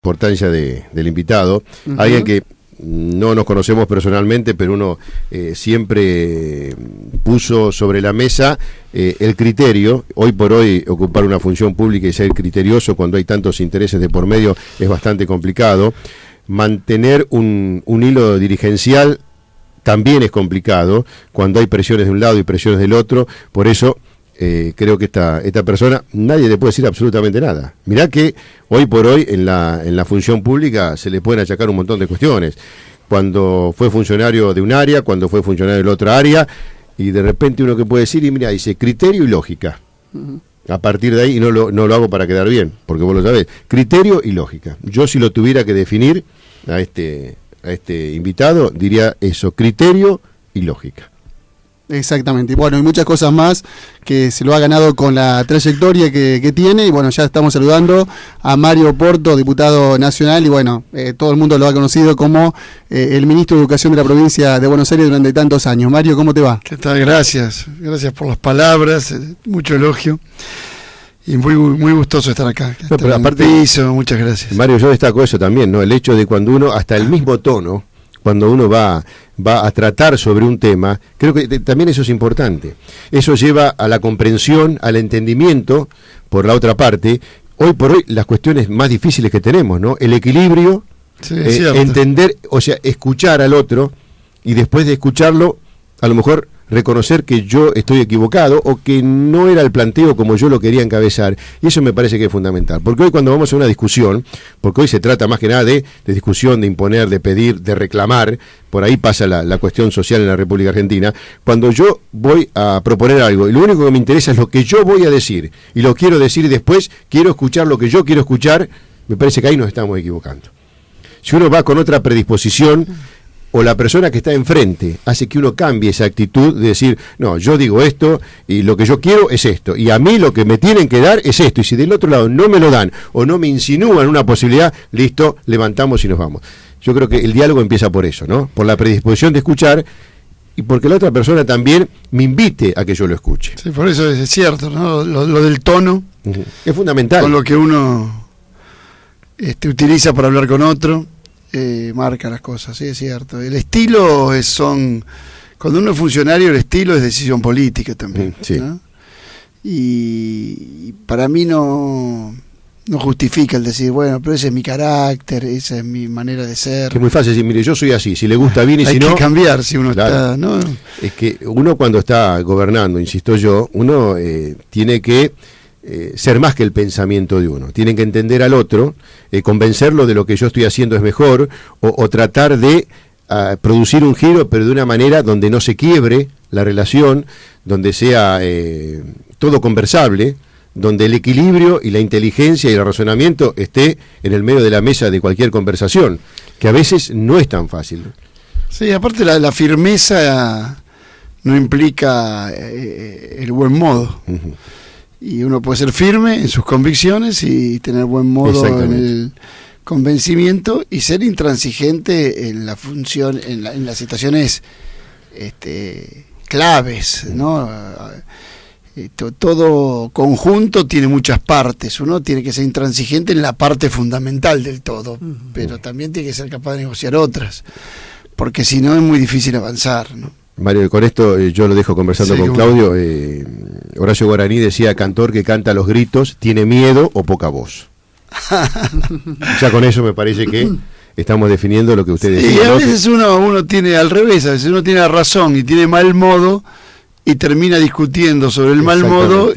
importancia del invitado, alguien que no nos conocemos personalmente, pero uno siempre puso sobre la mesa el criterio. Hoy por hoy ocupar una función pública y ser criterioso cuando hay tantos intereses de por medio es bastante complicado. Mantener un hilo dirigencial también es complicado cuando hay presiones de un lado y presiones del otro. Por eso creo que esta persona, nadie le puede decir absolutamente nada. Mirá que hoy por hoy en la función pública se le pueden achacar un montón de cuestiones. Cuando fue funcionario de un área, cuando fue funcionario de la otra área, y de repente uno que puede decir, y mira, dice criterio y lógica. A partir de ahí, y no lo hago para quedar bien, porque vos lo sabés, criterio y lógica. Yo, si lo tuviera que definir a este invitado, diría eso, criterio y lógica. Exactamente, y bueno, hay muchas cosas más que se lo ha ganado con la trayectoria que tiene, y bueno, ya estamos saludando a Mario Porto, diputado nacional, y bueno, todo el mundo lo ha conocido como el ministro de Educación de la provincia de Buenos Aires durante tantos años. Mario, ¿cómo te va? ¿Qué tal? Gracias por las palabras, mucho elogio, y muy gustoso estar acá. No, pero aparte, muchas gracias. Mario, yo destaco eso también, ¿no? El hecho de cuando uno, hasta el mismo tono, cuando uno va a tratar sobre un tema, creo que también eso es importante. Eso lleva a la comprensión, al entendimiento por la otra parte. Hoy por hoy las cuestiones más difíciles que tenemos, ¿no? El equilibrio, entender, o sea, escuchar al otro y después de escucharlo, a lo mejor reconocer que yo estoy equivocado o que no era el planteo como yo lo quería encabezar, y eso me parece que es fundamental, porque hoy cuando vamos a una discusión, porque hoy se trata más que nada de discusión, de imponer, de pedir, de reclamar, por ahí pasa la cuestión social en la República Argentina. Cuando yo voy a proponer algo y lo único que me interesa es lo que yo voy a decir, y lo quiero decir y después quiero escuchar lo que yo quiero escuchar, me parece que ahí nos estamos equivocando. Si uno va con otra predisposición, o la persona que está enfrente hace que uno cambie esa actitud de decir, no, yo digo esto y lo que yo quiero es esto, y a mí lo que me tienen que dar es esto, y si del otro lado no me lo dan o no me insinúan una posibilidad, listo, levantamos y nos vamos. Yo creo que el diálogo empieza por eso, ¿no? Por la predisposición de escuchar y porque la otra persona también me invite a que yo lo escuche. Sí, por eso es cierto, ¿no? Lo del tono es fundamental. Con lo que uno utiliza para hablar con otro. Marca las cosas, sí, es cierto. El estilo cuando uno es funcionario, el estilo es decisión política también, sí. ¿no? Y para mí no justifica el decir, bueno, pero ese es mi carácter, esa es mi manera de ser. Que es muy fácil decir, mire, yo soy así, si le gusta bien y si no... Hay que cambiar si uno claro, está, ¿no? Es que uno cuando está gobernando, insisto yo, uno tiene que ser más que el pensamiento de uno. Tienen que entender al otro, convencerlo de lo que yo estoy haciendo es mejor, o tratar de producir un giro, pero de una manera donde no se quiebre la relación, donde sea todo conversable, donde el equilibrio y la inteligencia y el razonamiento esté en el medio de la mesa de cualquier conversación, que a veces no es tan fácil. Sí, aparte la firmeza no implica el buen modo. Uh-huh. Y uno puede ser firme en sus convicciones y tener buen modo en el convencimiento y ser intransigente en la función, en las situaciones claves, ¿no? Todo conjunto tiene muchas partes. Uno tiene que ser intransigente en la parte fundamental del todo, pero también tiene que ser capaz de negociar otras, porque si no es muy difícil avanzar, ¿no? Mario, con esto yo lo dejo conversando con Claudio. Horacio Guaraní decía, cantor que canta a los gritos tiene miedo o poca voz. Ya con eso me parece que estamos definiendo lo que usted decía. Y a veces uno tiene al revés, a veces uno tiene razón y tiene mal modo y termina discutiendo sobre el mal modo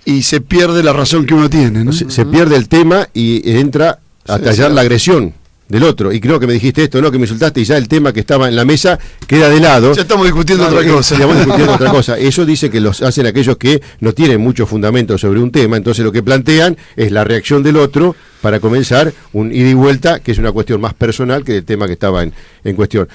y se pierde la razón que uno tiene, ¿no? Se pierde el tema y entra a tallar la agresión del otro, y creo que me dijiste esto, ¿no? Que me insultaste, y ya el tema que estaba en la mesa queda de lado. Ya estamos discutiendo otra cosa. Estamos discutiendo otra cosa. Eso dice que los hacen aquellos que no tienen mucho fundamento sobre un tema, entonces lo que plantean es la reacción del otro para comenzar un ida y vuelta, que es una cuestión más personal que el tema que estaba en cuestión.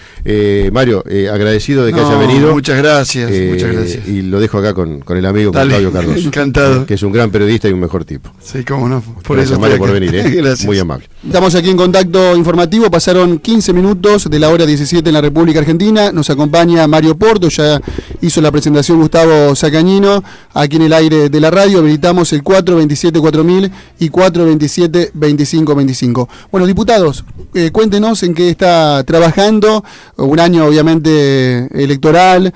Mario, agradecido de que haya venido. Muchas gracias, muchas gracias. Y lo dejo acá con el amigo, con Claudio Cardoso. Encantado. Que es un gran periodista y un mejor tipo. Sí, cómo no. Por gracias, eso Mario, por venir. Gracias. Muy amable. Estamos aquí en Contacto Informativo, pasaron 15 minutos de la hora 17 en la República Argentina, nos acompaña Mario Porto, ya hizo la presentación Gustavo Sacañino, aquí en el aire de la radio, habilitamos el 427-4000 y 427-2000. 2525. Bueno, diputados, cuéntenos en qué está trabajando. Un año obviamente electoral,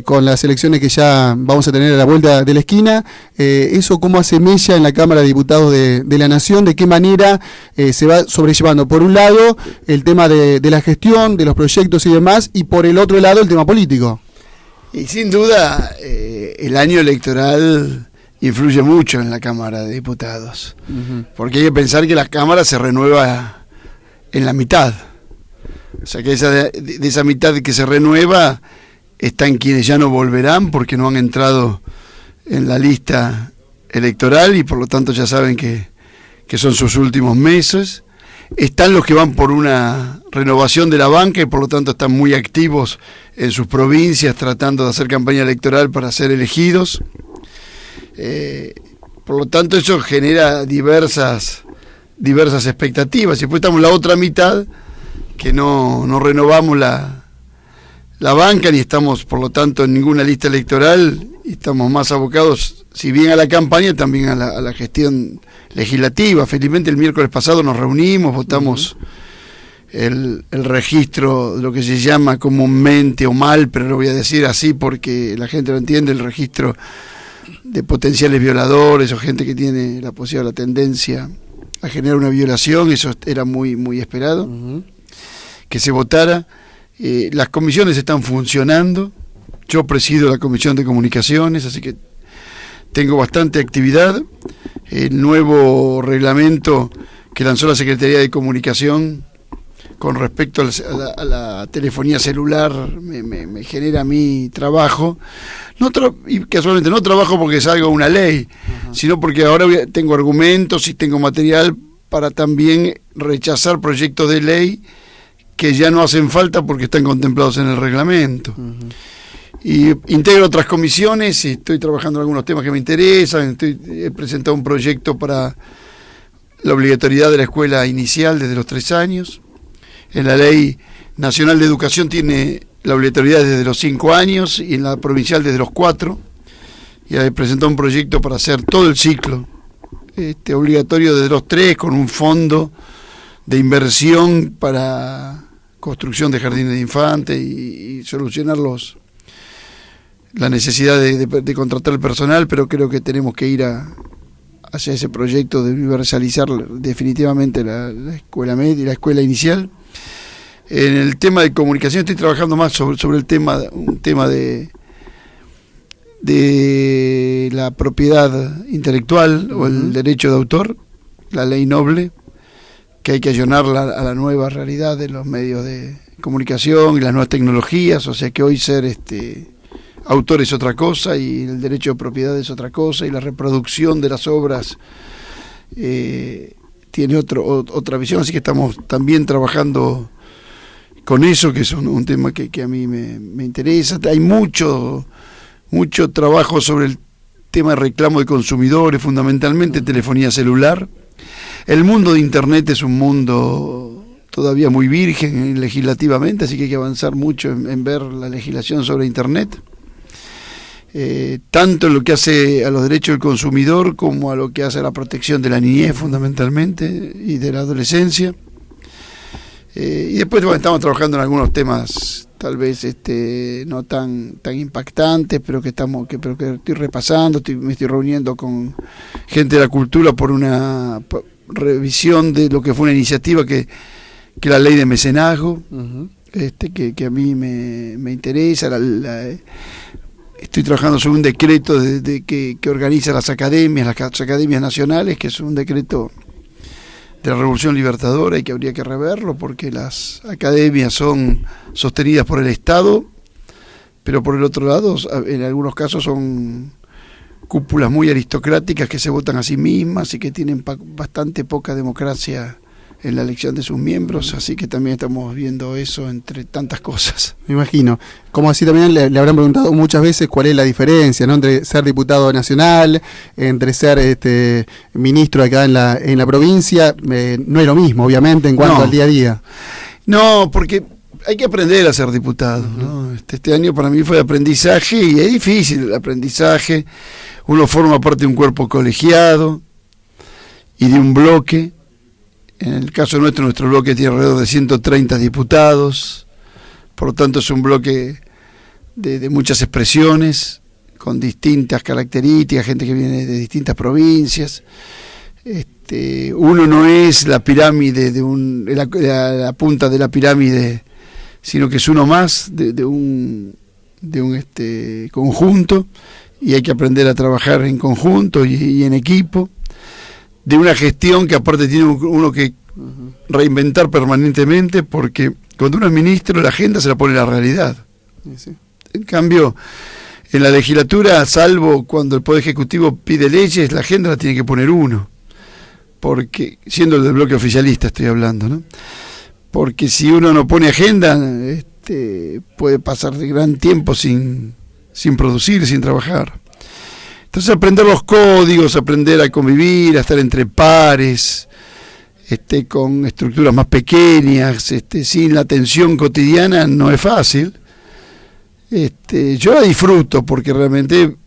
con las elecciones que ya vamos a tener a la vuelta de la esquina. Eso cómo hace mella en la Cámara de Diputados de la Nación, de qué manera se va sobrellevando, por un lado, el tema de la gestión, de los proyectos y demás, y por el otro lado, el tema político. Y sin duda, el año electoral influye mucho en la Cámara de Diputados, porque hay que pensar que la Cámara se renueva en la mitad. O sea que de esa mitad que se renueva están quienes ya no volverán porque no han entrado en la lista electoral y por lo tanto ya saben que son sus últimos meses. Están los que van por una renovación de la banca y por lo tanto están muy activos en sus provincias tratando de hacer campaña electoral para ser elegidos. Por lo tanto eso genera diversas expectativas. Y después estamos la otra mitad que no renovamos la banca ni estamos por lo tanto en ninguna lista electoral y estamos más abocados si bien a la campaña también a la gestión legislativa. Felizmente el miércoles pasado nos reunimos, votamos el registro de lo que se llama comúnmente o mal, pero lo voy a decir así porque la gente lo entiende, el registro de potenciales violadores o gente que tiene la posibilidad, la tendencia a generar una violación. Eso era muy muy esperado que se votara. Las comisiones están funcionando, yo presido la Comisión de Comunicaciones, así que tengo bastante actividad. El nuevo reglamento que lanzó la Secretaría de Comunicación con respecto a la telefonía celular me genera mi trabajo. Y casualmente no trabajo porque salga una ley, sino porque ahora tengo argumentos y tengo material para también rechazar proyectos de ley que ya no hacen falta porque están contemplados en el reglamento. Y integro otras comisiones y estoy trabajando en algunos temas que me interesan. He presentado un proyecto para la obligatoriedad de la escuela inicial desde los 3 años. En la Ley Nacional de Educación tiene la obligatoriedad desde los 5 años y en la provincial desde los 4. Y he presentado un proyecto para hacer todo el ciclo obligatorio desde los 3 con un fondo de inversión para construcción de jardines de infantes y solucionar la necesidad de contratar el personal, pero creo que tenemos que ir hacia ese proyecto de universalizar definitivamente la escuela media y la escuela inicial. En el tema de comunicación estoy trabajando más sobre un tema de la propiedad intelectual o el derecho de autor, la ley noble, que hay que ayornarla a la nueva realidad de los medios de comunicación y las nuevas tecnologías. O sea que hoy ser autor es otra cosa y el derecho de propiedad es otra cosa y la reproducción de las obras tiene otra visión. Así que estamos también trabajando con eso, que es un tema que a mí me interesa. Hay mucho trabajo sobre el tema de reclamo de consumidores, fundamentalmente telefonía celular. El mundo de Internet es un mundo todavía muy virgen legislativamente, así que hay que avanzar mucho en ver la legislación sobre Internet, tanto en lo que hace a los derechos del consumidor como a lo que hace a la protección de la niñez fundamentalmente y de la adolescencia. Y después estamos trabajando en algunos temas tal vez no tan impactantes, pero que estoy repasando, me estoy reuniendo con gente de la cultura por una revisión de lo que fue una iniciativa que la ley de mecenazgo, que a mí me interesa. Estoy trabajando sobre un decreto que organiza las academias nacionales, que es un decreto de la Revolución Libertadora y que habría que reverlo porque las academias son sostenidas por el Estado, pero por el otro lado, en algunos casos son cúpulas muy aristocráticas que se votan a sí mismas y que tienen bastante poca democracia en la elección de sus miembros, así que también estamos viendo eso entre tantas cosas. Me imagino. Como así también le habrán preguntado muchas veces cuál es la diferencia, ¿no?, entre ser diputado nacional, entre ser ministro acá en la provincia. No es lo mismo, obviamente, en cuanto al día a día. No, porque hay que aprender a ser diputado, ¿no? Este año para mí fue de aprendizaje y es difícil el aprendizaje. Uno forma parte de un cuerpo colegiado y de un bloque En el caso nuestro bloque tiene alrededor de 130 diputados, por lo tanto es un bloque de muchas expresiones, con distintas características, gente que viene de distintas provincias. Uno no es la pirámide la punta de la pirámide, sino que es uno más de un conjunto, y hay que aprender a trabajar en conjunto y en equipo, de una gestión que aparte tiene uno que reinventar permanentemente, porque cuando uno es ministro la agenda se la pone la realidad. Sí. En cambio, en la legislatura, salvo cuando el Poder Ejecutivo pide leyes, la agenda la tiene que poner uno, porque siendo el del bloque oficialista estoy hablando, ¿no? Porque si uno no pone agenda, puede pasar de gran tiempo sin producir, sin trabajar. Entonces aprender los códigos, aprender a convivir, a estar entre pares, con estructuras más pequeñas, sin la tensión cotidiana, no es fácil. Yo la disfruto porque realmente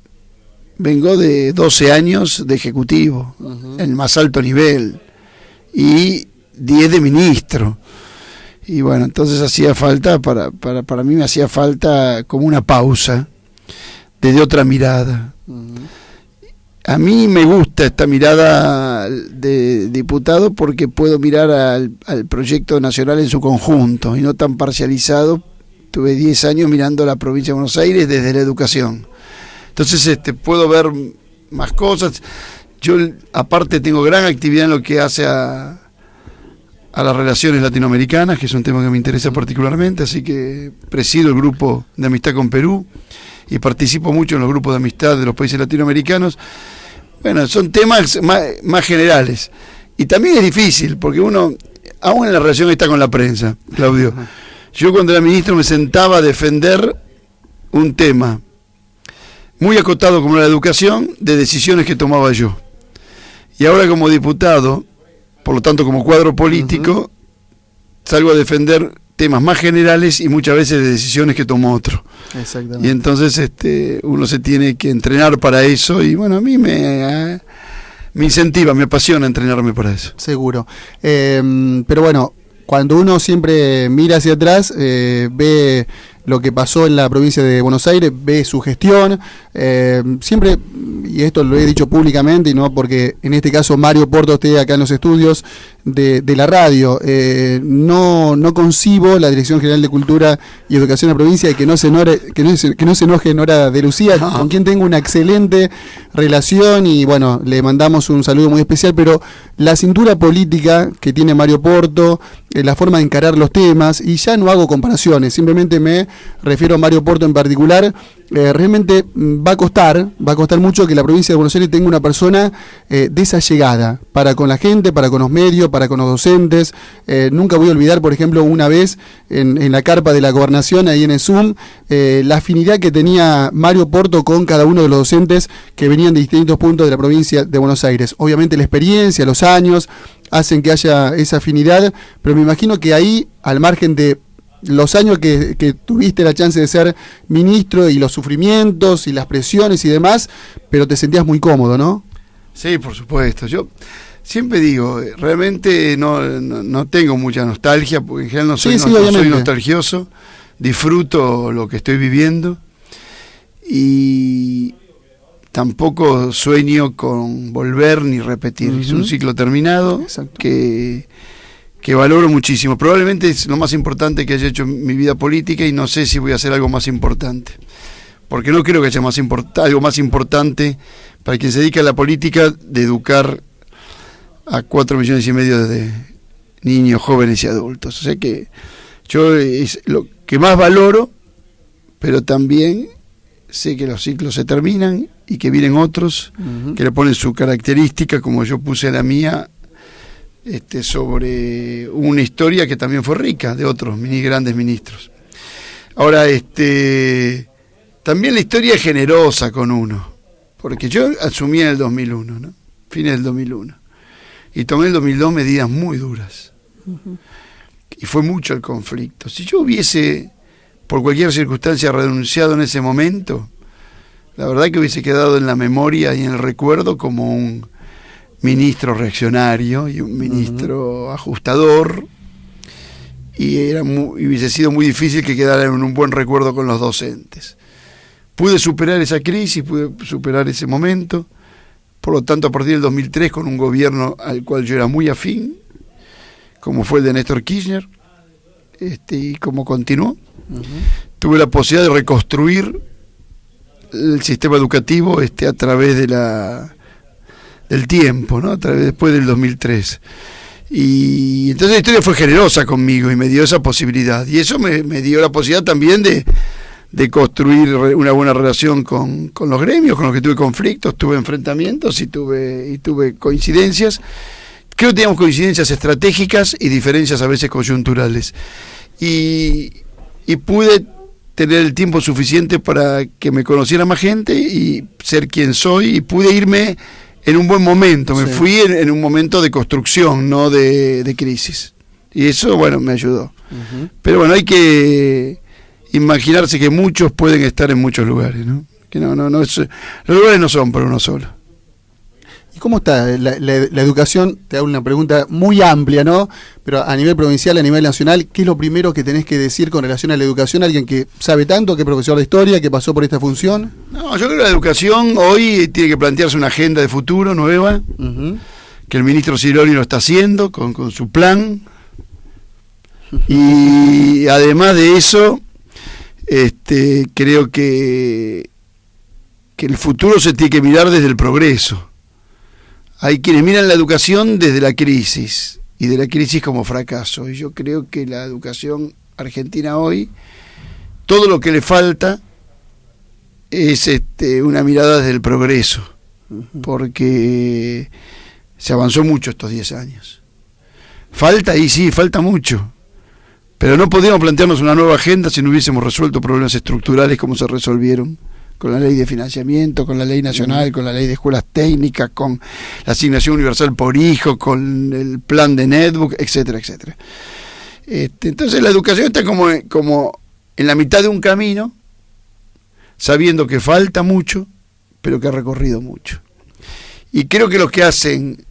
vengo de 12 años de ejecutivo, en el más alto nivel, y 10 de ministro. Y bueno, entonces hacía falta, para mí me hacía falta como una pausa, desde otra mirada. A mí me gusta esta mirada de diputado porque puedo mirar al proyecto nacional en su conjunto y no tan parcializado. Tuve 10 años mirando la provincia de Buenos Aires desde la educación. Entonces puedo ver más cosas. Yo aparte tengo gran actividad en lo que hace a las relaciones latinoamericanas, que es un tema que me interesa particularmente, así que presido el grupo de amistad con Perú y participo mucho en los grupos de amistad de los países latinoamericanos. Bueno, son temas más generales. Y también es difícil, porque uno, aún en la relación está con la prensa, Claudio. Yo cuando era ministro me sentaba a defender un tema muy acotado como la educación, de decisiones que tomaba yo. Y ahora como diputado, por lo tanto como cuadro político, salgo a defender temas más generales y muchas veces de decisiones que tomó otro. Exactamente. Y entonces uno se tiene que entrenar para eso, y bueno, a mí me incentiva, me apasiona entrenarme para eso. Seguro. Pero bueno, cuando uno siempre mira hacia atrás, ve lo que pasó en la provincia de Buenos Aires, ve su gestión, siempre, y esto lo he dicho públicamente, y no porque en este caso Mario Porto esté acá en los estudios de la radio, no concibo la Dirección General de Cultura y Educación de la provincia, y que no se enoje Nora de Lucía, con quien tengo una excelente relación, y bueno, le mandamos un saludo muy especial, pero la cintura política que tiene Mario Porto, la forma de encarar los temas, y ya no hago comparaciones, simplemente me refiero a Mario Porto en particular, realmente va a costar mucho que la provincia de Buenos Aires tenga una persona de esa llegada, para con la gente, para con los medios, para con los docentes. Nunca voy a olvidar, por ejemplo, una vez en la carpa de la gobernación, ahí en el Zoom, la afinidad que tenía Mario Porto con cada uno de los docentes que venían de distintos puntos de la provincia de Buenos Aires. Obviamente la experiencia, los años, hacen que haya esa afinidad, pero me imagino que ahí, al margen de los años que tuviste la chance de ser ministro, y los sufrimientos y las presiones y demás, pero te sentías muy cómodo, ¿no? Sí, por supuesto. Yo siempre digo, realmente no tengo mucha nostalgia, porque en general no soy nostalgioso, disfruto lo que estoy viviendo y tampoco sueño con volver ni repetir. Es un ciclo terminado. Exacto. que valoro muchísimo. Probablemente es lo más importante que haya hecho en mi vida política, y no sé si voy a hacer algo más importante, porque no creo que haya algo más importante para quien se dedica a la política, de educar a 4,5 millones de niños, jóvenes y adultos. O sea que yo es lo que más valoro, pero también sé que los ciclos se terminan y que vienen otros que le ponen su característica, como yo puse la mía, sobre una historia que también fue rica de otros grandes ministros. Ahora, también la historia es generosa con uno, porque yo asumí en el 2001, ¿no? Fines del 2001, y tomé en el 2002 medidas muy duras, y fue mucho el conflicto. Si yo hubiese, por cualquier circunstancia, renunciado en ese momento, la verdad que hubiese quedado en la memoria y en el recuerdo como ministro reaccionario y un ministro ajustador, y hubiese sido muy difícil que quedara en un buen recuerdo con los docentes. Pude superar esa crisis, pude superar ese momento, por lo tanto a partir del 2003 con un gobierno al cual yo era muy afín, como fue el de Néstor Kirchner, y como continuó, tuve la posibilidad de reconstruir el sistema educativo a través de del tiempo, ¿no? Después del 2003. Y entonces la historia fue generosa conmigo y me dio esa posibilidad. Y eso me dio la posibilidad también de construir una buena relación con los gremios, con los que tuve conflictos, tuve enfrentamientos y tuve coincidencias. Creo que teníamos coincidencias estratégicas y diferencias a veces coyunturales. Y pude tener el tiempo suficiente para que me conociera más gente y ser quien soy, y pude irme en un buen momento. Me fui en un momento de construcción, no de crisis. Y eso, bueno, me ayudó. Pero bueno, hay que imaginarse que muchos pueden estar en muchos lugares, ¿no? Que no los lugares no son para uno solo. ¿Y cómo está la educación? Te hago una pregunta muy amplia, ¿no? Pero a nivel provincial, a nivel nacional, ¿qué es lo primero que tenés que decir con relación a la educación? Alguien que sabe tanto, que es profesor de historia, que pasó por esta función. No, yo creo que la educación hoy tiene que plantearse una agenda de futuro nueva, que el ministro Cironi lo está haciendo con su plan. Y además de eso, creo que el futuro se tiene que mirar desde el progreso. Hay quienes miran la educación desde la crisis, y de la crisis como fracaso. Y yo creo que la educación argentina hoy, todo lo que le falta es una mirada desde el progreso, porque se avanzó mucho estos 10 años. Falta, y sí, falta mucho. Pero no podíamos plantearnos una nueva agenda si no hubiésemos resuelto problemas estructurales como se resolvieron con la ley de financiamiento, con la ley nacional, con la ley de escuelas técnicas, con la asignación universal por hijo, con el plan de netbook, etcétera, etcétera. Entonces la educación está como en la mitad de un camino, sabiendo que falta mucho, pero que ha recorrido mucho. Y creo que los que hacen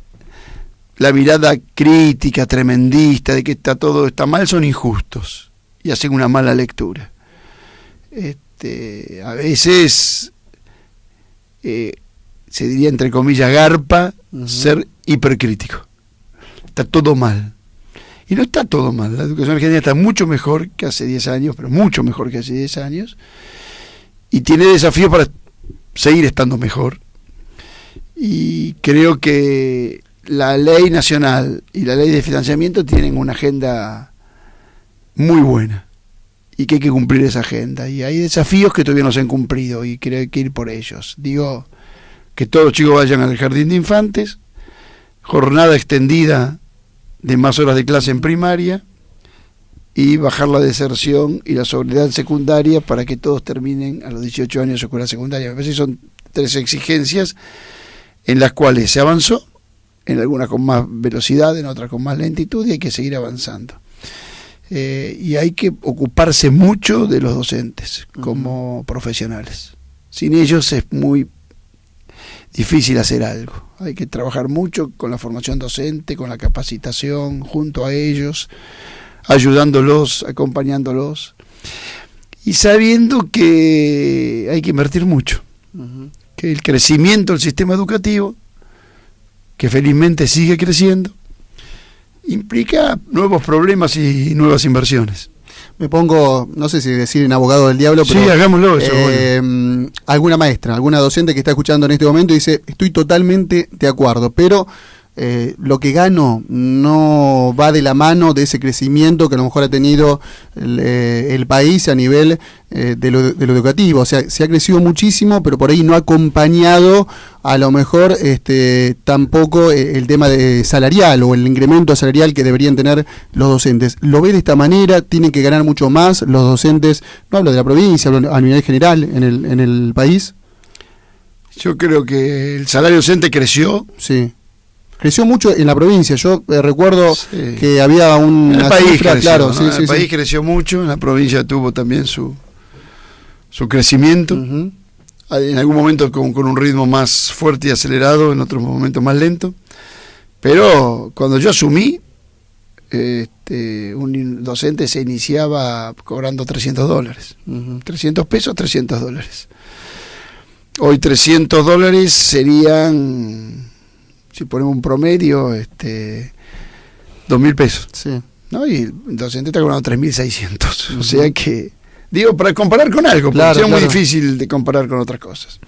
la mirada crítica, tremendista, de que todo está mal, son injustos y hacen una mala lectura. A veces se diría entre comillas garpa ser hipercrítico. Está todo mal. Y no está todo mal. La educación argentina está mucho mejor que hace 10 años, pero mucho mejor que hace 10 años. Y tiene desafíos para seguir estando mejor. Y creo que la ley nacional y la ley de financiamiento tienen una agenda muy buena. Y que hay que cumplir esa agenda. Y hay desafíos que todavía no se han cumplido y creo que hay que ir por ellos. Digo, que todos los chicos vayan al jardín de infantes, jornada extendida de más horas de clase en primaria y bajar la deserción y la sobriedad secundaria para que todos terminen a los 18 años su escuela secundaria. Me parece que son 3 exigencias en las cuales se avanzó, en algunas con más velocidad, en otras con más lentitud, y hay que seguir avanzando. Y hay que ocuparse mucho de los docentes como profesionales. Sin ellos es muy difícil hacer algo. Hay que trabajar mucho con la formación docente, con la capacitación, junto a ellos, ayudándolos, acompañándolos, y sabiendo que hay que invertir mucho, que el crecimiento del sistema educativo, que felizmente sigue creciendo, implica nuevos problemas y nuevas inversiones. Me pongo, no sé si decir en abogado del diablo, pero sí, hagámoslo eso. Bueno. Alguna maestra, alguna docente que está escuchando en este momento dice, estoy totalmente de acuerdo, pero lo que gano no va de la mano de ese crecimiento que a lo mejor ha tenido el país a nivel de lo educativo. O sea, se ha crecido muchísimo, pero por ahí no ha acompañado a lo mejor tampoco el tema de salarial o el incremento salarial que deberían tener los docentes. ¿Lo ve de esta manera? ¿Tienen que ganar mucho más los docentes? No hablo de la provincia, hablo a nivel general en el país. Yo creo que el salario docente creció. Sí. Creció mucho en la provincia. Yo recuerdo que había una país cifra, creció, claro, ¿no? El país creció mucho, en la provincia tuvo también su crecimiento. En algún momento con un ritmo más fuerte y acelerado, en otros momentos más lento. Pero cuando yo asumí, un docente se iniciaba cobrando $300. Ujú. 300 pesos, $300. Hoy $300 serían, si ponemos un promedio, 2.000 pesos. Sí. ¿No? Y el docente está cobrando 3.600. O sea que, digo, para comparar con algo, porque Claro, es muy claro. difícil de comparar con otras cosas.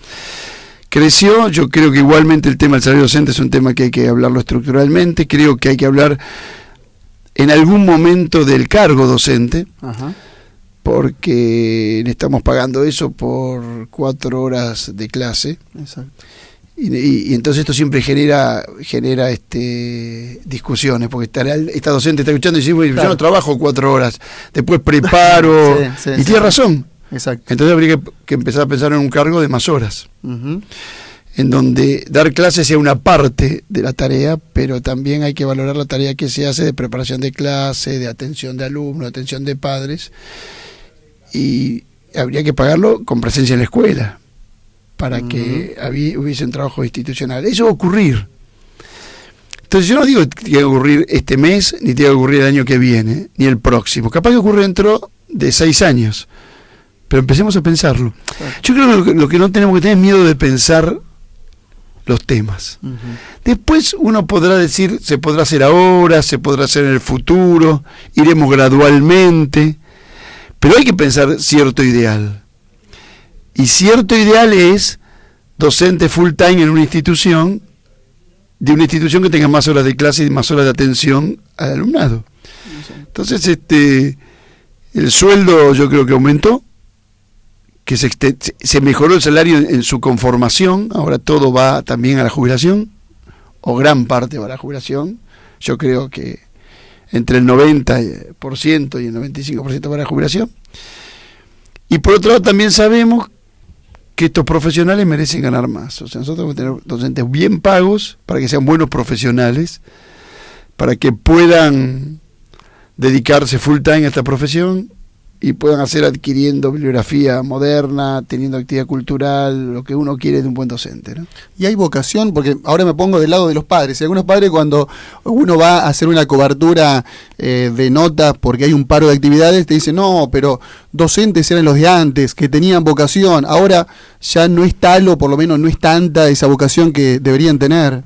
Creció, yo creo que igualmente el tema del salario docente es un tema que hay que hablarlo estructuralmente, creo que hay que hablar en algún momento del cargo docente, Ajá. porque le estamos pagando eso por 4 horas de clase. Exacto. Y entonces esto siempre genera discusiones, porque esta docente está escuchando y dice, "Bueno, yo Claro. no trabajo 4 horas, después preparo", Sí, sí, y sí. tiene razón. Exacto. Entonces habría que empezar a pensar en un cargo de más horas, Ujú. en donde dar clases sea una parte de la tarea, pero también hay que valorar la tarea que se hace de preparación de clase, de atención de alumnos, de atención de padres, y habría que pagarlo con presencia en la escuela, para que hubiese un trabajo institucional. Eso va a ocurrir. Entonces yo no digo que tiene que ocurrir este mes, ni tiene que ocurrir el año que viene, ni el próximo. Capaz que ocurre dentro de 6 años. Pero empecemos a pensarlo. Yo creo que lo que no tenemos que tener es miedo de pensar los temas. Ujú. Después uno podrá decir, se podrá hacer ahora, se podrá hacer en el futuro, iremos gradualmente, pero hay que pensar cierto ideal. Y cierto ideal es docente full time en una institución, de una institución que tenga más horas de clase y más horas de atención al alumnado. Entonces, el sueldo yo creo que aumentó, que se mejoró el salario en su conformación, ahora todo va también a la jubilación, o gran parte va a la jubilación. Yo creo que entre el 90% y el 95% va a la jubilación. Y por otro lado también sabemos que estos profesionales merecen ganar más. O sea, nosotros tenemos que tener docentes bien pagos para que sean buenos profesionales, para que puedan dedicarse full time a esta profesión y puedan hacer adquiriendo bibliografía moderna, teniendo actividad cultural, lo que uno quiere de un buen docente, ¿no? Y hay vocación, porque ahora me pongo del lado de los padres. Y algunos padres, cuando uno va a hacer una cobertura de notas porque hay un paro de actividades, te dicen, no, pero docentes eran los de antes, que tenían vocación. Ahora ya no es tal, o por lo menos no es tanta esa vocación que deberían tener.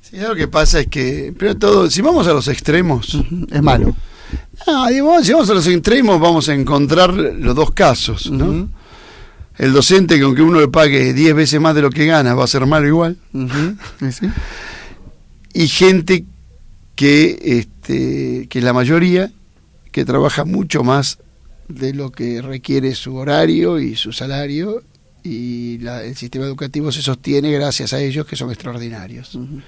Sí, lo que pasa es que, primero de todo, si vamos a los extremos, Es malo. si vamos a los extremos vamos a encontrar los dos casos, ¿no? Ujú. El docente que aunque uno le pague 10 veces más de lo que gana va a ser malo igual. Ujú. ¿Sí? Y gente que es la mayoría, que trabaja mucho más de lo que requiere su horario y su salario, y el sistema educativo se sostiene gracias a ellos, que son extraordinarios. Ujú.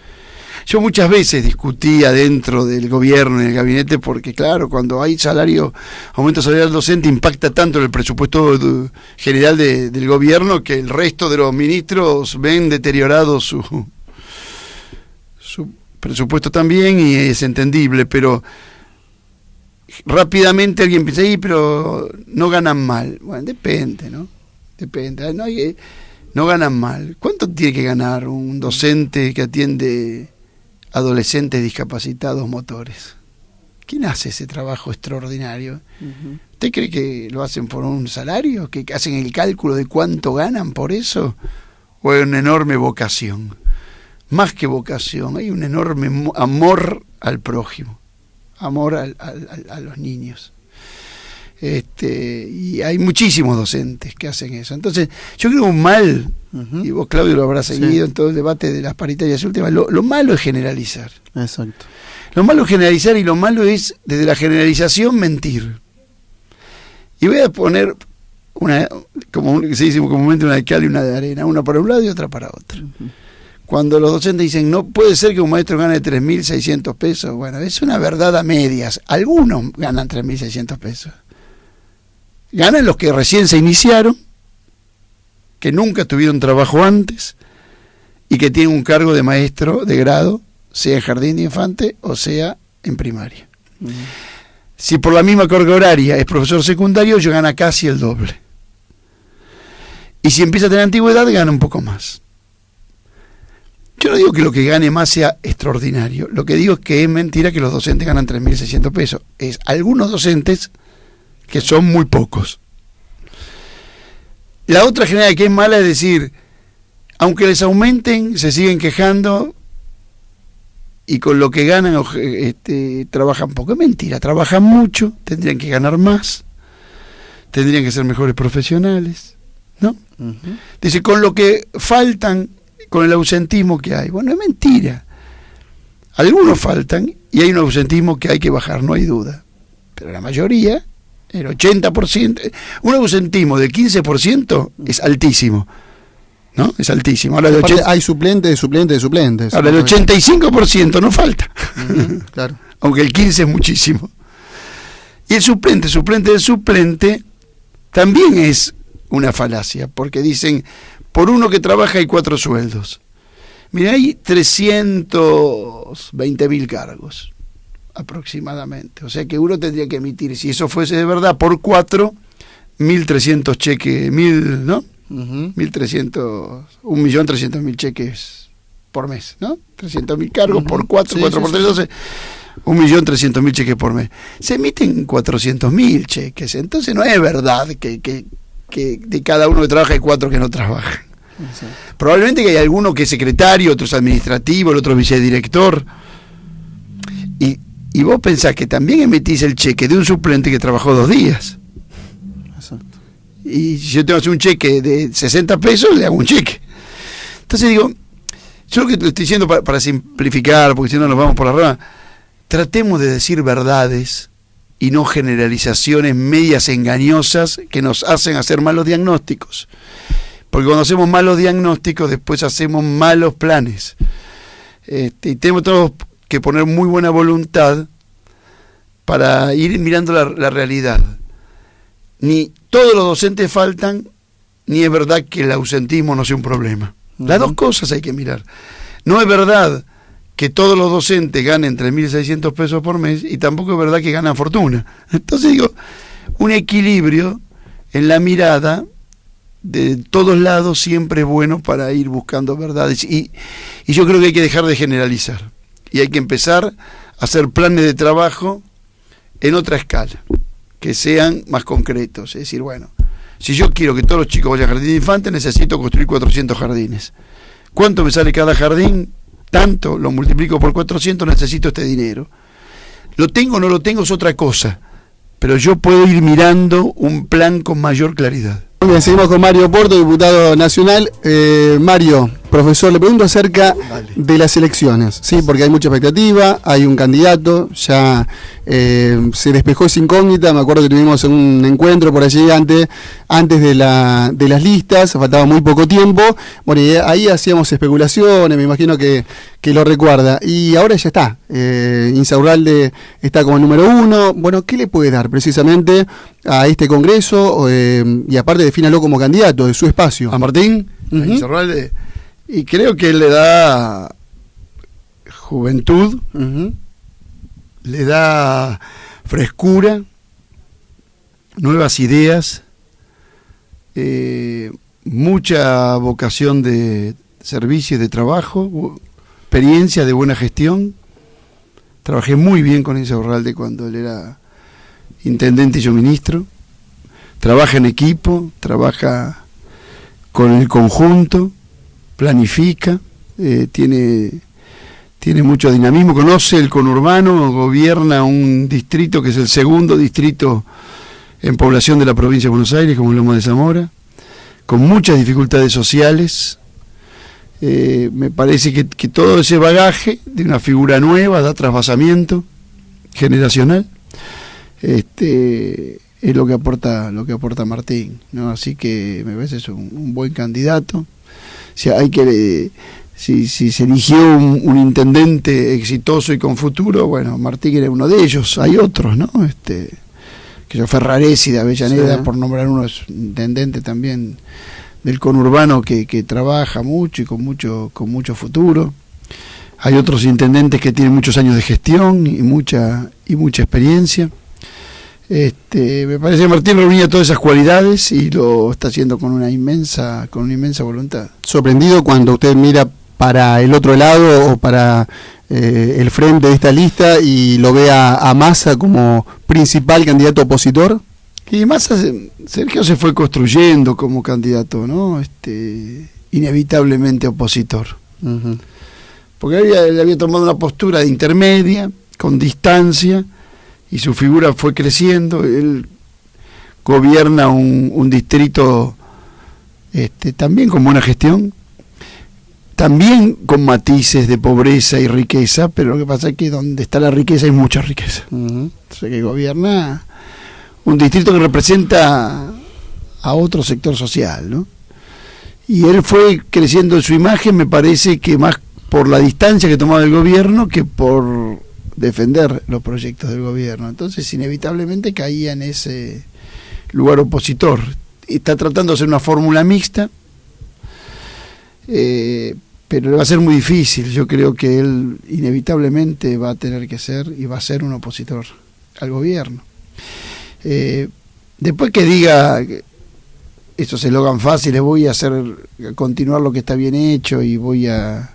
Yo muchas veces discutía dentro del gobierno, en el gabinete, porque claro, cuando hay aumento salarial docente, impacta tanto en el presupuesto general del gobierno, que el resto de los ministros ven deteriorado su presupuesto también, y es entendible, pero rápidamente alguien piensa, pero no ganan mal. Bueno, depende, ¿no? Depende. No ganan mal. ¿Cuánto tiene que ganar un docente que atiende adolescentes discapacitados motores? ¿Quién hace ese trabajo extraordinario? Ujú. ¿Usted cree que lo hacen por un salario? ¿Que hacen el cálculo de cuánto ganan por eso? ¿O hay una enorme vocación? Más que vocación, hay un enorme amor al prójimo, amor a los niños. Y hay muchísimos docentes que hacen eso. Entonces, yo creo un mal, Ujú. y vos, Claudio, lo habrás seguido Sí. en todo el debate de las paritarias últimas, lo malo es generalizar. Exacto. Lo malo es generalizar, y lo malo es, desde la generalización, mentir. Y voy a poner como se dice comúnmente, una de cal y una de arena, una para un lado y otra para otro. Ujú. Cuando los docentes dicen, no puede ser que un maestro gane 3.600 pesos, bueno, es una verdad a medias. Algunos ganan 3.600 pesos. Ganan los que recién se iniciaron, que nunca tuvieron trabajo antes, y que tienen un cargo de maestro de grado, sea en jardín de infante o sea en primaria. Ujú. Si por la misma carga horaria es profesor secundario, yo gana casi el doble. Y si empieza a tener antigüedad, gana un poco más. Yo no digo que lo que gane más sea extraordinario. Lo que digo es que es mentira que los docentes ganan 3.600 pesos. Es algunos docentes que son muy pocos. La otra general que es mala es decir, aunque les aumenten, se siguen quejando y con lo que ganan trabajan poco. Es mentira, trabajan mucho, tendrían que ganar más, tendrían que ser mejores profesionales, ¿no? Uh-huh. Dice, con lo que faltan, con el ausentismo que hay. Bueno, es mentira. Algunos faltan y hay un ausentismo que hay que bajar, no hay duda. Pero la mayoría, el 80%, un ausentismo del 15% es altísimo, ¿no? Es altísimo. Ahora hay suplentes. Ahora el 85% no falta. Uh-huh, claro. Aunque el 15% es muchísimo. Y el suplente del suplente también es una falacia, porque dicen, por uno que trabaja hay 4 sueldos. Mira, hay 320.000 cargos aproximadamente. O sea que uno tendría que emitir, si eso fuese de verdad, por 4, 1.300 cheques, 1.000, ¿no? Uh-huh. 1.300, 1.300.000 cheques por mes, ¿no? 300.000 cargos, uh-huh, por 4, sí, 4 por 3, 12, 1.300.000 cheques por mes. Se emiten 400.000 cheques, entonces no es verdad que de cada uno que trabaja hay 4 que no trabajan. Sí. Probablemente que hay alguno que es secretario, otro es administrativo, el otro es vicedirector. Y vos pensás que también emitís el cheque de un suplente que trabajó 2 días. Exacto. Y si yo tengo que hacer un cheque de 60 pesos, le hago un cheque. Entonces digo, yo lo que te estoy diciendo para simplificar, porque si no nos vamos por la rama, tratemos de decir verdades y no generalizaciones medias engañosas que nos hacen hacer malos diagnósticos. Porque cuando hacemos malos diagnósticos, después hacemos malos planes. Y tenemos todos que poner muy buena voluntad para ir mirando la realidad. Ni todos los docentes faltan, ni es verdad que el ausentismo no sea un problema. Uh-huh. Las dos cosas hay que mirar. No es verdad que todos los docentes ganen 3.600 pesos por mes y tampoco es verdad que ganan fortuna. Entonces digo, un equilibrio en la mirada de todos lados siempre es bueno para ir buscando verdades y yo creo que hay que dejar de generalizar y hay que empezar a hacer planes de trabajo en otra escala, que sean más concretos. Es decir, bueno, si yo quiero que todos los chicos vayan a jardín de infantes, necesito construir 400 jardines. ¿Cuánto me sale cada jardín? Tanto, lo multiplico por 400, necesito este dinero. Lo tengo o no lo tengo es otra cosa, pero yo puedo ir mirando un plan con mayor claridad. Bien, seguimos con Mario Porto, diputado nacional. Mario, profesor, le pregunto acerca de las elecciones, ¿sí? Porque hay mucha expectativa, hay un candidato, ya se despejó esa incógnita. Me acuerdo que tuvimos un encuentro por allí antes de las listas, faltaba muy poco tiempo. Bueno, y ahí hacíamos especulaciones, me imagino que lo recuerda. Y ahora ya está, Insaurralde está como el número 1. Bueno, ¿qué le puede dar precisamente a este congreso? Y aparte defínalo como candidato de su espacio. ¿A Martín? Uh-huh. A Insaurralde. Y creo que él le da juventud, uh-huh, le da frescura, nuevas ideas, mucha vocación de servicio y de trabajo, experiencia de buena gestión. Trabajé muy bien con Insaurralde cuando él era intendente y yo ministro. Trabaja en equipo, trabaja con el conjunto, planifica, tiene mucho dinamismo, conoce el conurbano, gobierna un distrito que es el segundo distrito en población de la provincia de Buenos Aires, como Loma de Zamora, con muchas dificultades sociales. Me parece que todo ese bagaje de una figura nueva da trasvasamiento generacional. Es lo que aporta Martín, ¿no? Así que me parece es un buen candidato. O sea, si se eligió un intendente exitoso y con futuro, bueno, Martín era uno de ellos. Hay otros, ¿no? Que yo Ferraresi de Avellaneda, sí, por nombrar uno, es intendente también del conurbano que trabaja mucho y con mucho futuro. Hay otros intendentes que tienen muchos años de gestión y mucha experiencia. Me parece que Martín reunía todas esas cualidades y lo está haciendo con una inmensa voluntad. Sorprendido cuando usted mira para el otro lado o para el frente de esta lista y lo ve a Massa como principal candidato opositor? Y Massa, Sergio se fue construyendo como candidato, ¿no? Inevitablemente opositor. Uh-huh. Porque él había tomado una postura de intermedia, con distancia, y su figura fue creciendo. Él gobierna un distrito también con buena gestión, también con matices de pobreza y riqueza, pero lo que pasa es que donde está la riqueza hay mucha riqueza. Uh-huh. O sea que gobierna un distrito que representa a otro sector social, ¿no? Y él fue creciendo en su imagen, me parece que más por la distancia que tomaba el gobierno que por defender los proyectos del gobierno. Entonces inevitablemente caía en ese lugar opositor. Está tratando de hacer una fórmula mixta, pero le va a ser muy difícil. Yo creo que él inevitablemente va a tener que ser y va a ser un opositor al gobierno. Después que diga estos eslogan fáciles, voy a continuar lo que está bien hecho y voy a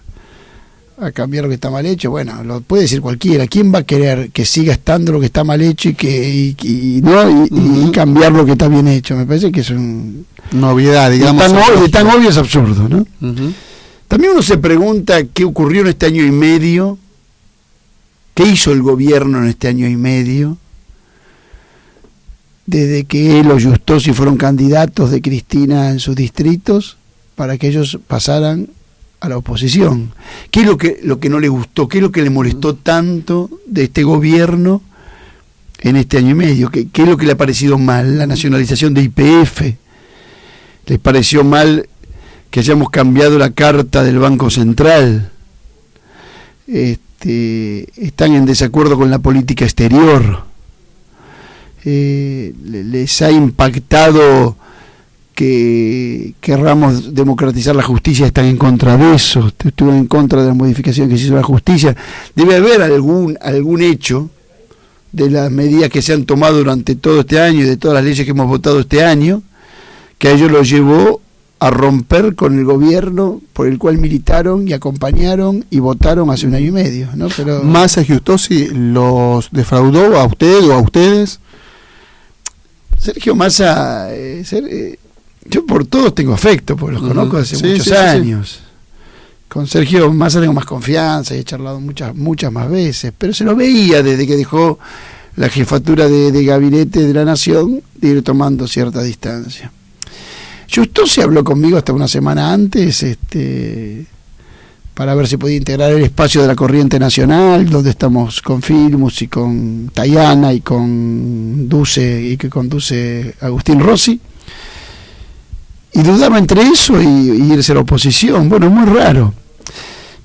cambiar lo que está mal hecho, bueno, lo puede decir cualquiera. ¿Quién va a querer que siga estando lo que está mal hecho y cambiar lo que está bien hecho? Me parece que es una obviedad, digamos. Tan obvio es absurdo, ¿no? Uh-huh. También uno se pregunta qué ocurrió en este año y medio, qué hizo el gobierno en este año y medio, desde que él o Giustosi fueron candidatos de Cristina en sus distritos, para que ellos pasaran a la oposición. ¿Qué es lo que no le gustó? ¿Qué es lo que le molestó tanto de este gobierno en este año y medio? ¿Qué es lo que le ha parecido mal? La nacionalización de YPF. ¿Les pareció mal que hayamos cambiado la carta del Banco Central? Están en desacuerdo con la política exterior. Les ha impactado que querramos democratizar la justicia, están en contra de eso, estuvo en contra de la modificación que se hizo a la justicia. Debe haber algún hecho de las medidas que se han tomado durante todo este año y de todas las leyes que hemos votado este año, que a ellos los llevó a romper con el gobierno por el cual militaron y acompañaron y votaron hace un año y medio, ¿no? Pero ¿Massa y Giustosi los defraudó a usted o a ustedes? Sergio Massa, yo por todos tengo afecto, porque los conozco hace muchos años. Sí. Con Sergio Massa tengo más confianza y he charlado muchas más veces, pero se lo veía desde que dejó la jefatura de gabinete de la Nación, de ir tomando cierta distancia. Giustosi habló conmigo hasta una semana antes, para ver si podía integrar el espacio de la Corriente Nacional, donde estamos con Filmus y con Tayana y con Duce, y que conduce Agustín Rossi, y dudaba entre eso y irse a la oposición. Bueno, es muy raro.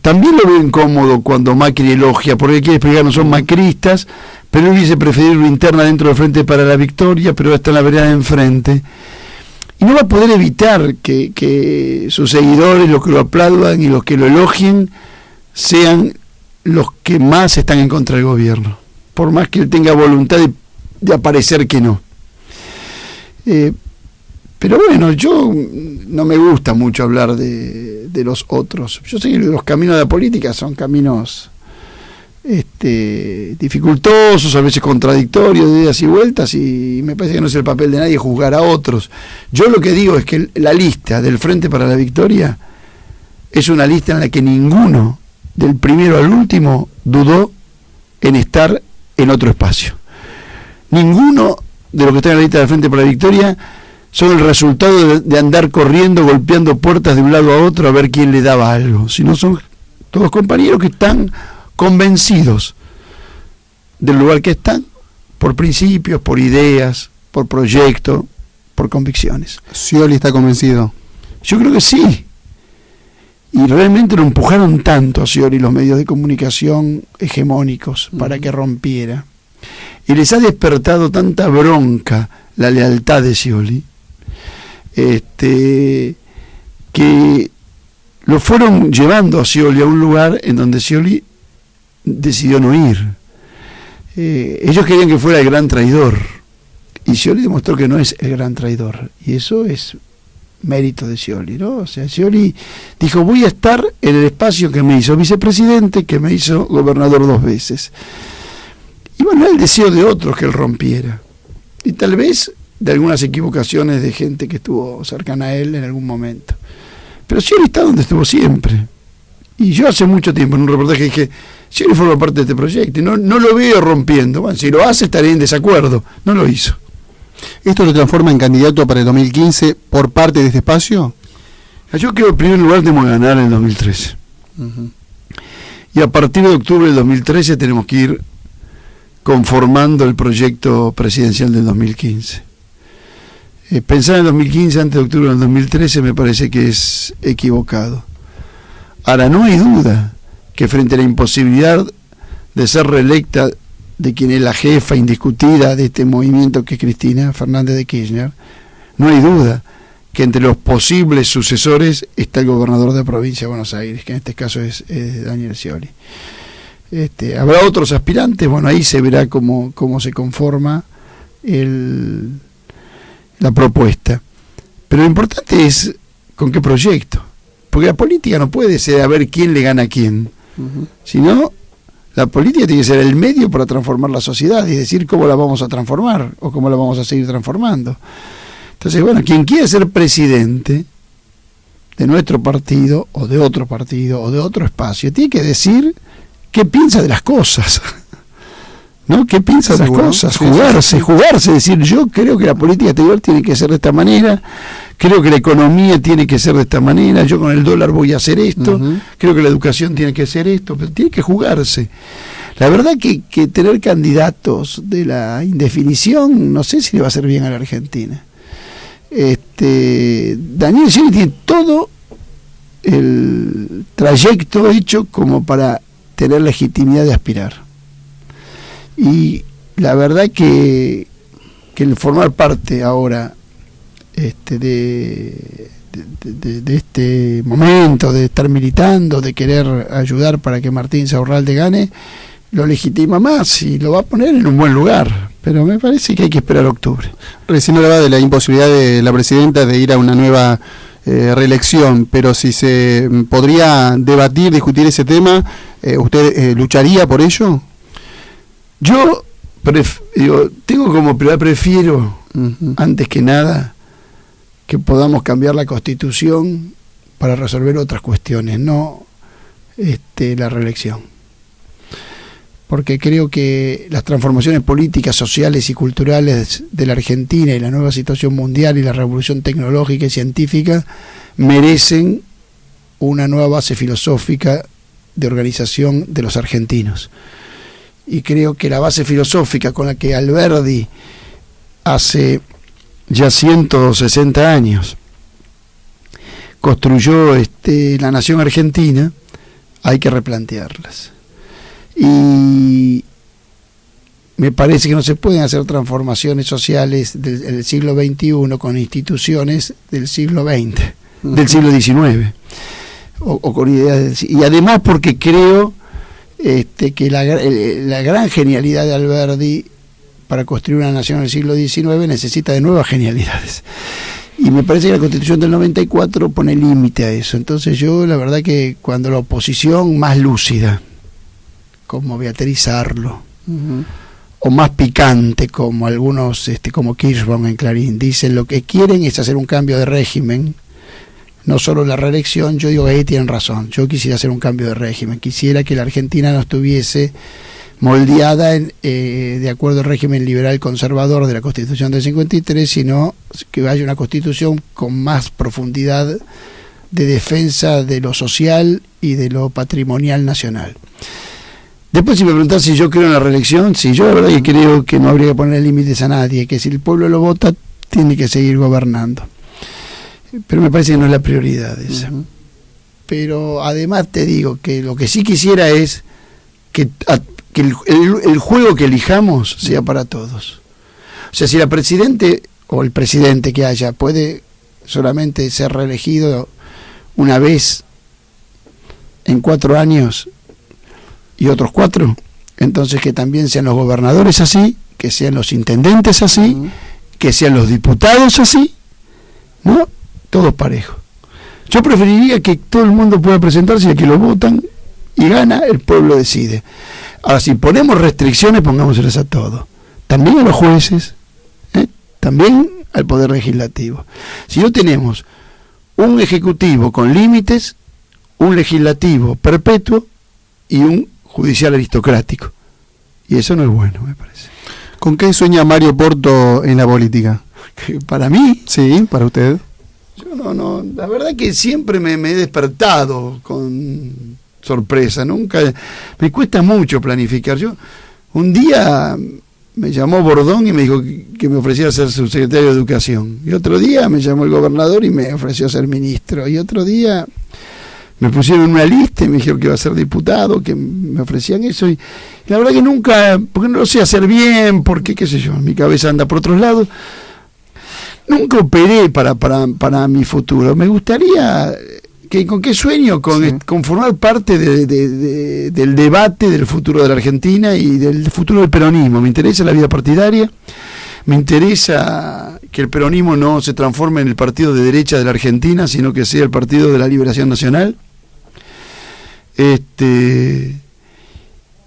También lo veo incómodo cuando Macri elogia, porque quiere explicar, no son macristas, pero él hubiese preferido una interna dentro del Frente para la Victoria, pero está en la vereda de enfrente. Y no va a poder evitar que sus seguidores, los que lo aplaudan y los que lo elogien, sean los que más están en contra del gobierno, por más que él tenga voluntad de aparecer que no. Pero bueno, yo no me gusta mucho hablar de los otros. Yo sé que los caminos de la política son caminos dificultosos, a veces contradictorios, de idas y vueltas, y me parece que no es el papel de nadie juzgar a otros. Yo lo que digo es que la lista del Frente para la Victoria es una lista en la que ninguno, del primero al último, dudó en estar en otro espacio. Ninguno de los que están en la lista del Frente para la Victoria son el resultado de andar corriendo, golpeando puertas de un lado a otro a ver quién le daba algo, sino son todos compañeros que están convencidos del lugar que están, por principios, por ideas, por proyectos, por convicciones. ¿Scioli está convencido? Yo creo que sí. Y realmente lo empujaron tanto a Scioli los medios de comunicación hegemónicos para que rompiera. Y les ha despertado tanta bronca la lealtad de Scioli, que lo fueron llevando a Scioli a un lugar en donde Scioli decidió no ir. Ellos querían que fuera el gran traidor, y Scioli demostró que no es el gran traidor, y eso es mérito de Scioli, ¿no? O sea, Scioli dijo, voy a estar en el espacio que me hizo vicepresidente, que me hizo gobernador 2 veces. Y bueno, el deseo de otros que él rompiera. Y tal vez de algunas equivocaciones de gente que estuvo cercana a él en algún momento. Pero Scioli está donde estuvo siempre. Y yo hace mucho tiempo en un reportaje dije, Scioli forma parte de este proyecto y no lo veo rompiendo. Bueno, si lo hace estaría en desacuerdo. No lo hizo. ¿Esto lo transforma en candidato para el 2015 por parte de este espacio? Yo creo que en primer lugar tenemos que ganar en el 2013. Uh-huh. Y a partir de octubre del 2013 tenemos que ir conformando el proyecto presidencial del 2015. Pensar en el 2015 antes de octubre del 2013 me parece que es equivocado. Ahora, no hay duda que frente a la imposibilidad de ser reelecta de quien es la jefa indiscutida de este movimiento, que es Cristina Fernández de Kirchner, no hay duda que entre los posibles sucesores está el gobernador de la provincia de Buenos Aires, que en este caso es Daniel Scioli. Habrá otros aspirantes, bueno, ahí se verá cómo se conforma la propuesta. Pero lo importante es con qué proyecto, porque la política no puede ser a ver quién le gana a quién, sino la política tiene que ser el medio para transformar la sociedad y decir cómo la vamos a transformar o cómo la vamos a seguir transformando. Entonces, bueno, quien quiere ser presidente de nuestro partido o de otro partido o de otro espacio tiene que decir qué piensa de las cosas, ¿no? ¿Qué piensa de las cosas? Jugarse, decir, yo creo que la política exterior tiene que ser de esta manera, creo que la economía tiene que ser de esta manera, yo con el dólar voy a hacer esto, creo que la educación tiene que ser esto, pero tiene que jugarse. La verdad que tener candidatos de la indefinición, no sé si le va a hacer bien a la Argentina. Daniel Scioli tiene todo el trayecto hecho como para tener legitimidad de aspirar. Y la verdad que el formar parte ahora de este momento, de estar militando, de querer ayudar para que Martín Saurralde gane, lo legitima más y lo va a poner en un buen lugar. Pero me parece que hay que esperar octubre. Recién hablaba de la imposibilidad de la presidenta de ir a una nueva reelección, pero si se podría debatir, discutir ese tema, ¿usted lucharía por ello? Yo tengo como prioridad, prefiero, antes que nada, que podamos cambiar la Constitución para resolver otras cuestiones, no la reelección. Porque creo que las transformaciones políticas, sociales y culturales de la Argentina y la nueva situación mundial y la revolución tecnológica y científica merecen una nueva base filosófica de organización de los argentinos. Y creo que la base filosófica con la que Alberdi hace ya 160 años construyó la nación argentina, hay que replantearlas. Y me parece que no se pueden hacer transformaciones sociales del siglo XXI con instituciones del siglo XX, del siglo XIX, o con ideas y además porque creo que la gran genialidad de Alberdi para construir una nación en el siglo XIX necesita de nuevas genialidades. Y me parece que la Constitución del 94 pone límite a eso. Entonces yo, la verdad que cuando la oposición más lúcida, como Beatriz Arlo, o más picante, como algunos, como Kirschbaum en Clarín, dicen lo que quieren es hacer un cambio de régimen, no solo la reelección, yo digo que ahí tienen razón. Yo quisiera hacer un cambio de régimen, quisiera que la Argentina no estuviese moldeada de acuerdo al régimen liberal conservador de la Constitución del 53, sino que haya una Constitución con más profundidad de defensa de lo social y de lo patrimonial nacional. Después, si me preguntás si yo creo en la reelección, sí, yo la verdad que creo que no habría que poner límites a nadie, que si el pueblo lo vota, tiene que seguir gobernando. Pero me parece que no es la prioridad esa. Pero además te digo que lo que sí quisiera es que el juego que elijamos sea para todos. O sea, si la presidente o el presidente que haya puede solamente ser reelegido una vez en 4 años y otros 4, entonces que también sean los gobernadores así, que sean los intendentes así, que sean los diputados así, ¿no? todos parejos. Yo preferiría que todo el mundo pueda presentarse y a que lo votan y gana, el pueblo decide. Ahora, si ponemos restricciones, pongámoselas a todos. También a los jueces, también al Poder Legislativo. Si no tenemos un ejecutivo con límites, un legislativo perpetuo y un judicial aristocrático. Y eso no es bueno, me parece. ¿Con qué sueña Mario Porto en la política? Para mí, Sí, para usted. yo no, la verdad que siempre me he despertado con sorpresa, nunca, me cuesta mucho planificar. Yo, un día me llamó Bordón y me dijo que me ofrecía ser subsecretario de Educación, y otro día me llamó el gobernador y me ofreció ser ministro, y otro día me pusieron una lista y me dijeron que iba a ser diputado, que me ofrecían eso, y la verdad que nunca, porque no lo sé hacer bien, porque qué sé yo, mi cabeza anda por otros lados. Nunca operé para mi futuro. Me gustaría, ¿con qué sueño? Con formar parte del debate del futuro de la Argentina y del futuro del peronismo. Me interesa la vida partidaria, me interesa que el peronismo no se transforme en el partido de derecha de la Argentina, sino que sea el partido de la liberación nacional.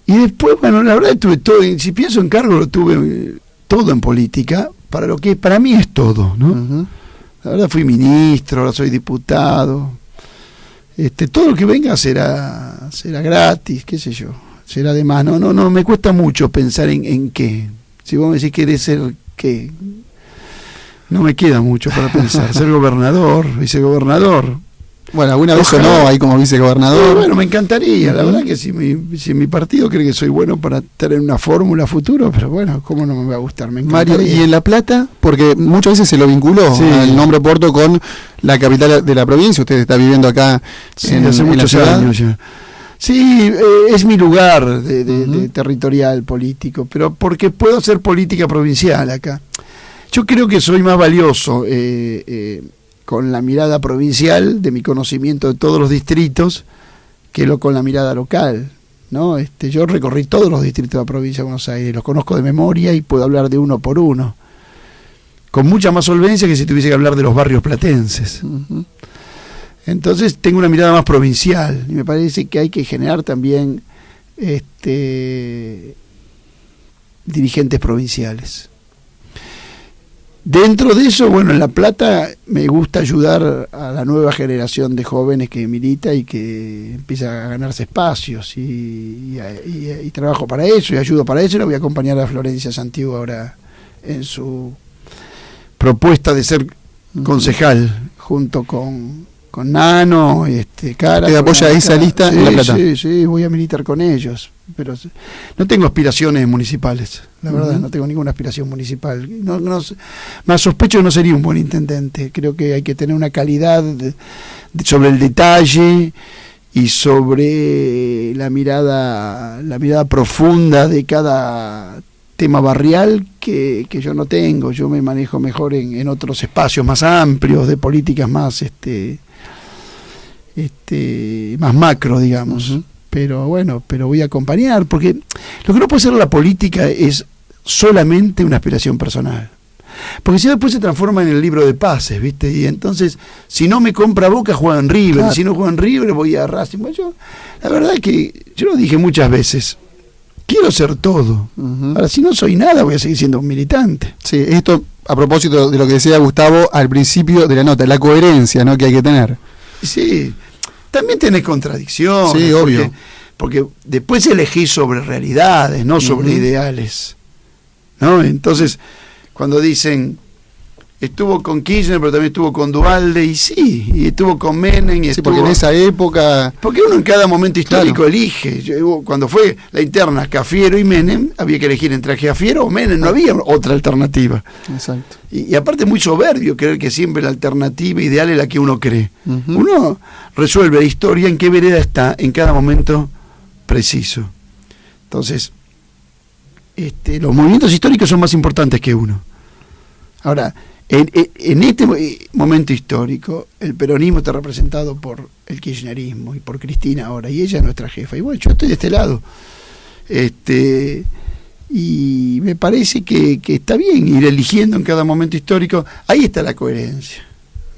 Y después, bueno, la verdad tuve todo, si pienso en cargo, lo tuve todo en política, para lo que para mí es todo, ¿no? Uh-huh. La verdad fui ministro, ahora soy diputado. Todo lo que venga será gratis, qué sé yo, será de más. No, me cuesta mucho pensar en qué. Si vos me decís que querés ser qué, no me queda mucho para pensar. Ser gobernador, vicegobernador. Bueno, alguna vez Ojalá. sonó ahí como vicegobernador. Bueno, me encantaría. La verdad que si mi partido cree que soy bueno para tener una fórmula futuro, pero bueno, ¿cómo no me va a gustar? Me encantaría. Mario, ¿y en La Plata? Porque muchas veces se lo vinculó Sí. al nombre Porto con la capital de la provincia. Usted está viviendo acá Sí, en, hace en la muchos ciudad. años ya. Sí, es mi lugar de Uh-huh. territorial político, pero porque puedo hacer política provincial acá. Yo creo que soy más valioso con la mirada provincial de mi conocimiento de todos los distritos que con la mirada local, ¿no? Yo recorrí todos los distritos de la provincia de Buenos Aires, los conozco de memoria y puedo hablar de uno por uno, con mucha más solvencia que si tuviese que hablar de los barrios platenses. Uh-huh. Entonces tengo una mirada más provincial y me parece que hay que generar también dirigentes provinciales. Dentro de eso, bueno, en La Plata me gusta ayudar a la nueva generación de jóvenes que milita y que empieza a ganarse espacios y trabajo para eso y ayudo para eso. Y la voy a acompañar a Florencia Santiago ahora en su propuesta de ser concejal junto con Nano, Cara. ¿Usted apoya con esa lista sí, en La Plata? Sí, voy a militar con ellos, pero no tengo aspiraciones municipales, la verdad, Uh-huh. no tengo ninguna aspiración municipal. Más sospecho que no sería un buen intendente. Creo que hay que tener una calidad sobre el detalle y sobre la mirada profunda de cada tema barrial que yo no tengo. Yo me manejo mejor en otros espacios más amplios, de políticas más más macro, digamos. Uh-huh. Pero bueno, voy a acompañar, porque lo que no puede ser la política es solamente una aspiración personal. Porque si después se transforma en el libro de pases, ¿viste? Y entonces, si no me compra Boca, juega en River. Claro. Y si no juega en River, voy a Racing. Bueno, la verdad es que yo lo dije muchas veces. Quiero ser todo. Uh-huh. Ahora, si no soy nada, voy a seguir siendo un militante. Sí, esto a propósito de lo que decía Gustavo al principio de la nota, la coherencia, ¿no?, que hay que tener. Sí, también tenés contradicciones. Sí, obvio. Porque después elegís sobre realidades, no sobre Uh-huh. ideales, ¿no? Entonces, cuando dicen, estuvo con Kirchner, pero también estuvo con Duhalde, y sí, y estuvo con Menem, y Sí, porque en esa época... porque uno en cada momento histórico Claro. elige. Cuando fue la interna Cafiero y Menem, había que elegir entre Cafiero o Menem, no había otra alternativa. Exacto. Y aparte es muy soberbio creer que siempre la alternativa ideal es la que uno cree. Uh-huh. Uno resuelve la historia en qué vereda está en cada momento preciso. Entonces, los movimientos históricos son más importantes que uno. Ahora, en este momento histórico, el peronismo está representado por el kirchnerismo y por Cristina ahora, y ella es nuestra jefa. Y bueno, yo estoy de este lado. Y me parece que está bien ir eligiendo en cada momento histórico. Ahí está la coherencia,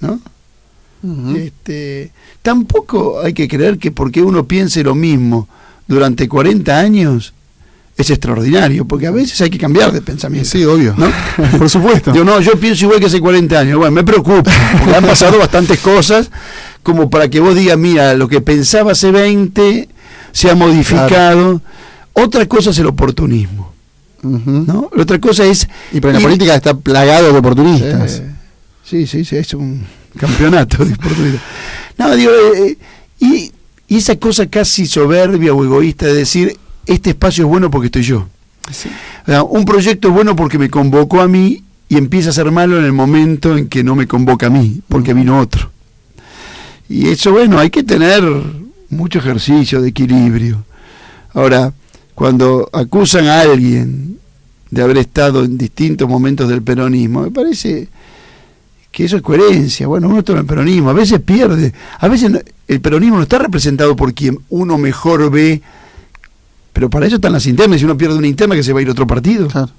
¿no? Tampoco hay que creer que porque uno piense lo mismo durante 40 años es extraordinario, porque a veces hay que cambiar de pensamiento. Sí, obvio, ¿no? Por supuesto. Yo pienso igual que hace 40 años. Bueno, me preocupa, porque han pasado bastantes cosas como para que vos digas, mira, lo que pensaba hace 20 se ha modificado. Claro. Otra cosa es el oportunismo, ¿no? Otra cosa es... Y pero en la política está plagado de oportunistas. Sí, es un campeonato de oportunistas. No, digo, y esa cosa casi soberbia o egoísta de decir, este espacio es bueno porque estoy yo. Sí. O sea, un proyecto es bueno porque me convocó a mí y empieza a ser malo en el momento en que no me convoca a mí, porque vino otro. Y eso, bueno, hay que tener mucho ejercicio de equilibrio. Ahora, cuando acusan a alguien de haber estado en distintos momentos del peronismo, me parece que eso es coherencia. Bueno, uno está en el peronismo, a veces pierde, a veces el peronismo no está representado por quien uno mejor ve, pero para eso están las internas. Si uno pierde una interna, que se va a ir a otro partido. Claro.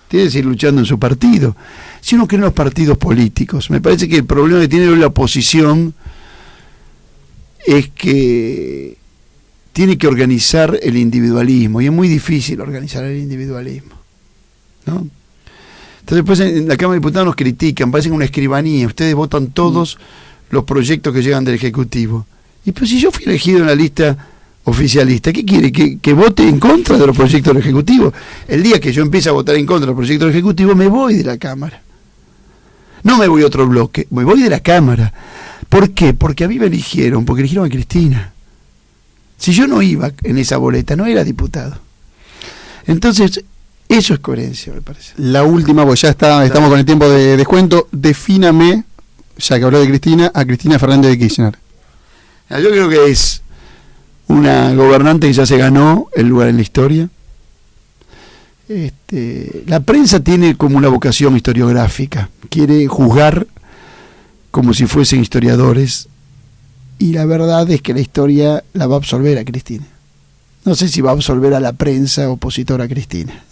Tiene que ir luchando en su partido. Si uno cree en los partidos políticos, me parece que el problema que tiene hoy la oposición es que tiene que organizar el individualismo, y es muy difícil organizar el individualismo, ¿no? Entonces después en la Cámara de Diputados nos critican, parecen una escribanía, ustedes votan todos los proyectos que llegan del Ejecutivo. Y pues si yo fui elegido en la lista oficialista, ¿qué quiere? ¿Que vote en contra de los proyectos del Ejecutivo? El día que yo empiece a votar en contra de los proyectos del Ejecutivo, me voy de la Cámara. No me voy a otro bloque, me voy de la Cámara. ¿Por qué? Porque a mí me eligieron, porque eligieron a Cristina. Si yo no iba en esa boleta, no era diputado. Entonces, eso es coherencia, me parece. La última, pues ya estamos con el tiempo de descuento. Defíname, ya que habló de Cristina, a Cristina Fernández de Kirchner. Yo creo que es una gobernante que ya se ganó el lugar en la historia. La prensa tiene como una vocación historiográfica, quiere juzgar como si fuesen historiadores, y la verdad es que la historia la va a absorber a Cristina. No sé si va a absorber a la prensa opositora a Cristina.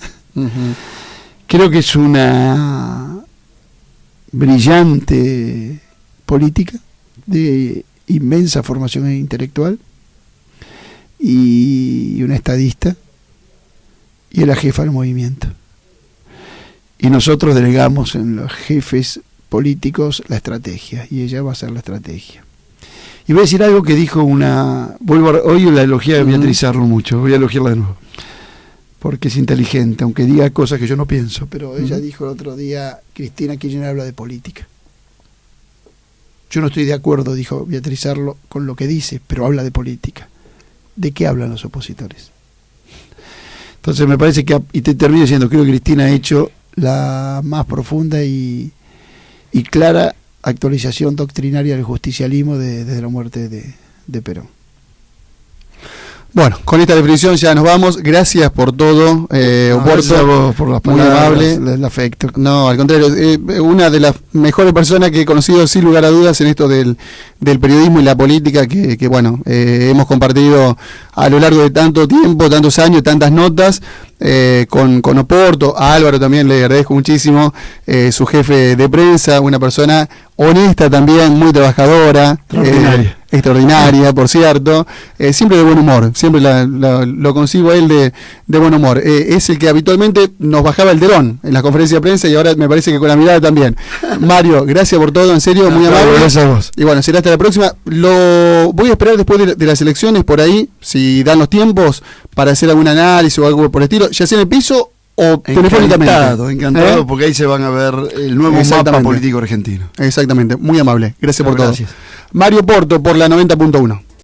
Creo que es una brillante política de inmensa formación intelectual y una estadista, y es la jefa del movimiento. Y nosotros delegamos en los jefes políticos la estrategia, y ella va a hacer la estrategia. Y voy a decir algo que dijo hoy la elogié a Beatriz Arlo mucho, voy a elogiarla de nuevo, porque es inteligente, aunque diga cosas que yo no pienso, pero ella dijo el otro día, Cristina Kirchner habla de política. Yo no estoy de acuerdo, dijo Beatriz Arlo, con lo que dice, pero habla de política. ¿De qué hablan los opositores? Entonces me parece que, y te termino diciendo, creo que Cristina ha hecho la más profunda y clara actualización doctrinaria del justicialismo desde la muerte de Perón. Bueno, con esta definición ya nos vamos. Gracias por todo, Oporto. Gracias a vos por las palabras, muy amable. El afecto. No, al contrario, una de las mejores personas que he conocido, sin lugar a dudas, en esto del periodismo y la política que bueno, hemos compartido a lo largo de tanto tiempo, tantos años, tantas notas, con Oporto. A Álvaro también le agradezco muchísimo, su jefe de prensa, una persona honesta también, muy trabajadora, extraordinaria, por cierto, siempre de buen humor, siempre lo consigo a él de buen humor. Es el que habitualmente nos bajaba el telón en las conferencias de prensa, y ahora me parece que con la mirada también. Mario, gracias por todo, en serio, muy amable. Gracias a vos. Y bueno, será hasta la próxima. Lo voy a esperar después de las elecciones, por ahí, si dan los tiempos, para hacer algún análisis o algo por el estilo, ya sea en el piso o telefónicamente. Encantado, porque ahí se van a ver el nuevo mapa político argentino. Exactamente, muy amable. Gracias por todo. Gracias. Mario Porto por la 90.1.